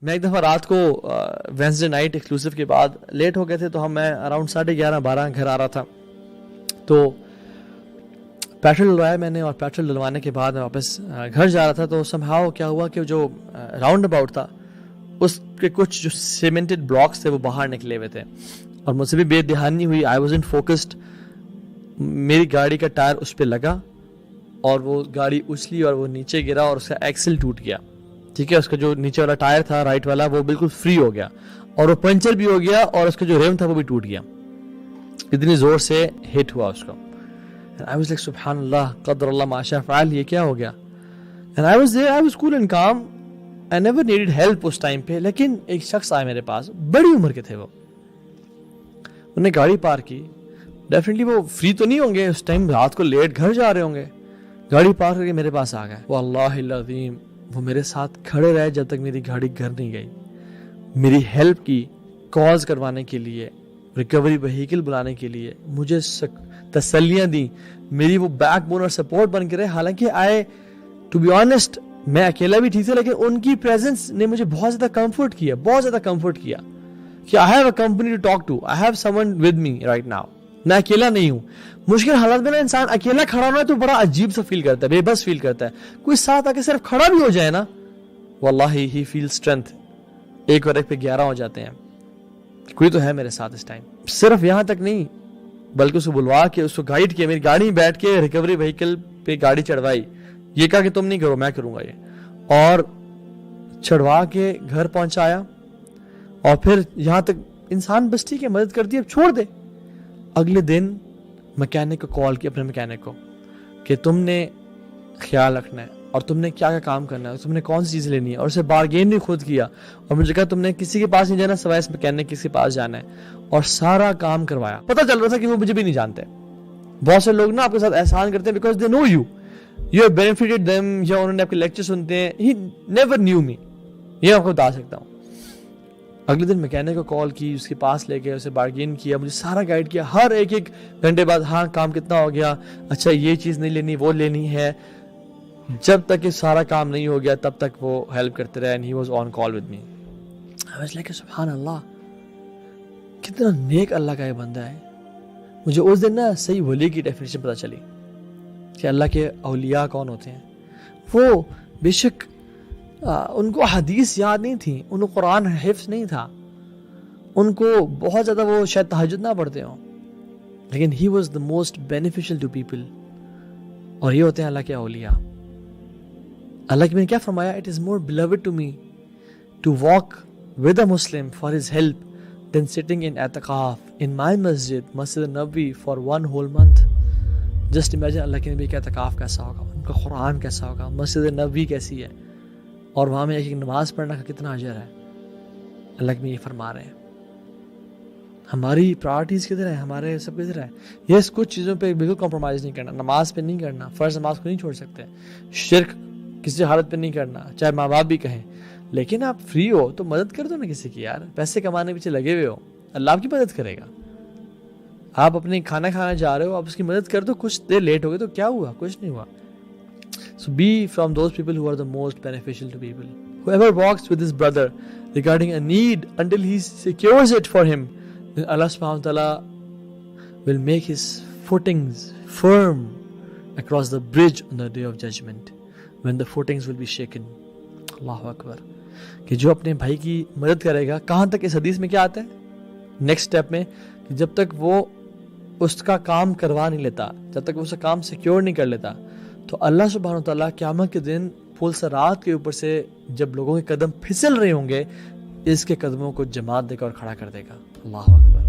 میں ایک دفعہ رات کو وینسڈے نائٹ ایکسکلوسیو کے بعد لیٹ ہو گئے تھے, تو میں اراؤنڈ 11:30-12 گھر آ رہا تھا. تو پیٹرول ڈلوایا میں نے, اور پیٹرول ڈلوانے کے بعد میں واپس گھر جا رہا تھا. تو سمہاؤ کیا ہوا کہ جو راؤنڈ اباؤٹ تھا اس کے کچھ جو سیمنٹڈ بلاکس تھے وہ باہر نکلے ہوئے تھے, اور مجھ سے بھی بے دھیانی ہوئی. I was in focused. میری گاڑی کا ٹائر اس پہ لگا اور وہ گاڑی اچھلی اور وہ نیچے گرا اور اس کا ایکسل ٹوٹ گیا. ٹھیک ہے, اس کا جو نیچے والا ٹائر تھا رائٹ والا وہ بالکل فری ہو گیا, اور وہ پنچر بھی ہو گیا, اور اس کا جو ریم تھا وہ بھی ٹوٹ گیا. اتنی زور سے ہٹ ہوا اس کو. I was like سبحان اللہ, قدر اللہ ما شاء فعل, یہ کیا ہو گیا. And I was there, I was cool and calm. I never needed help اس ٹائم پہ. لیکن ایک شخص آئے میرے پاس, بڑی عمر کے تھے وہ, انہوں نے گاڑی پارک کی. ڈیفینیٹلی وہ فری تو نہیں ہوں گے اس ٹائم, رات کو لیٹ گھر جا رہے ہوں گے. گاڑی پارک کر کے میرے پاس آ گئے. واللہ العظیم وہ میرے ساتھ کھڑے رہے جب تک میری گاڑی گھر نہیں گئی. میری ہیلپ کی, کاز کروانے کے لیے, ریکوری وہیکل بلانے کے لیے, مجھے تسلیاں دی, میری وہ بیک بون اور سپورٹ بن کے رہے. حالانکہ ٹو بی آنیسٹ میں اکیلا بھی ٹھیک تھا, لیکن ان کی پریزنس نے مجھے بہت زیادہ کمفرٹ کیا, بہت زیادہ کمفرٹ کیا کہ I have a company to talk to, I have someone with me right now. میں اکیلا نہیں ہوں. مشکل حالات میں نا انسان اکیلا کھڑا ہونا ہے تو بڑا عجیب سا فیل کرتا ہے, بے بس فیل کرتا ہے. کوئی ساتھ آ کے صرف کھڑا بھی ہو جائے نا, واللہ ہی فیل اسٹرینتھ. 1 اور 1 پہ 11 ہو جاتے ہیں. کوئی تو ہے میرے ساتھ اس ٹائم. صرف یہاں تک نہیں بلکہ اس کو بلوا کے, اس کو گائیڈ کیا, میری گاڑی میں بیٹھ کے ریکوری وہیکل پہ گاڑی چڑھوائی. یہ کہا کہ تم نہیں کرو, میں کروں گا یہ, اور چڑھوا کے گھر پہنچایا. اور پھر یہاں تک انسان بس ٹھیک ہے مدد کرتی ہے, اب چھوڑ دے. اگلے دن میکینک کو کال کیا, اپنے میکینک کو, کہ تم نے خیال رکھنا ہے اور تم نے کیا کیا کام کرنا ہے, تم نے کون سی چیز لینی ہے, اور اسے بارگین بھی خود کیا. اور مجھے کہا تم نے کسی کے پاس نہیں جانا سوائے اس میکینک کسی کے پاس جانا ہے, اور سارا کام کروایا. پتہ چل رہا تھا کہ وہ مجھے بھی نہیں جانتے. بہت سے لوگ نا آپ کے ساتھ احسان کرتے ہیں because they know you, you have benefited them, یا انہوں نے آپ کے لیکچر سنتے ہیں. ہی نیور نیو می, یہ آپ کو بتا سکتا ہوں. اگلے دن میکینک کو کال کی, اس کے پاس لے کے اسے بارگین کیا, مجھے سارا گائیڈ کیا, ہر ایک گھنٹے بعد, ہاں کام کتنا ہو گیا, اچھا یہ چیز نہیں لینی, وہ لینی ہے. جب تک کہ سارا کام نہیں ہو گیا تب تک وہ ہیلپ کرتے رہے. And he was on call with me. I was like سبحان اللہ, کتنا نیک اللہ کا یہ بندہ ہے. مجھے اس دن نا صحیح ولی کی ڈیفینیشن پتہ چلی کہ اللہ کے اولیاء کون ہوتے ہیں. وہ بے شک ان کو حدیث یاد نہیں تھی, ان کو قرآن حفظ نہیں تھا, ان کو بہت زیادہ وہ شاید تہجد نہ پڑھتے ہوں, لیکن he was the most beneficial to people. اور یہ ہوتے ہیں اللہ کے اولیاء. اللہ کی میں نے کیا فرمایا, it is more beloved to me to walk with a Muslim for his help than sitting in اعتکاف in my Masjid Nabawi for 1 whole month. Just imagine اللہ کے نبی کا اعتکاف کیسا ہوگا, ان کا قرآن کیسا ہوگا, مسجد نبوی کیسی ہے, اور وہاں میں ایک نماز پڑھنے کا کتنا اجر ہے. اللہ کے یہ فرما رہے ہیں. ہماری پرائرٹیز کدھر ہیں, ہمارے سب کدھر ہے. یس کچھ چیزوں پہ بالکل کمپرومائز نہیں کرنا, نماز پہ نہیں کرنا, فرض نماز کو نہیں چھوڑ سکتے, شرک کسی حالت پہ نہیں کرنا, چاہے ماں باپ بھی کہیں. لیکن آپ فری ہو تو مدد کر دو نا کسی کی. یار پیسے کمانے پیچھے لگے ہوئے ہو, اللہ آپ کی مدد کرے گا. آپ اپنے کھانا کھانا جا رہے ہو, آپ اس کی مدد کر دو. کچھ دیر لیٹ ہو گئے تو کیا ہوا, کچھ نہیں ہوا. So be from those people who are the most beneficial to people. Whoever walks with his brother regarding a need until he secures it for him, then Allah subhanahu wa ta'ala will make his footings firm across the bridge on the day of judgment, when the footings will be shaken. Allahu Akbar. کہ جو اپنے بھائی کی مدد کرے گا, کہاں تک اس حدیث میں کیا آتا ہے نیکسٹ سٹیپ میں, کہ جب تک وہ اس کا کام کروا نہیں لیتا, جب تک وہ اس کا کام سیکیور نہیں کر لیتا, تو اللہ سبحانہ وتعالیٰ قیامت کے دن پھول سرات کے اوپر سے جب لوگوں کے قدم پھسل رہے ہوں گے, اس کے قدموں کو جماعت دے کر اور کھڑا کر دے گا. اللہ اکبر.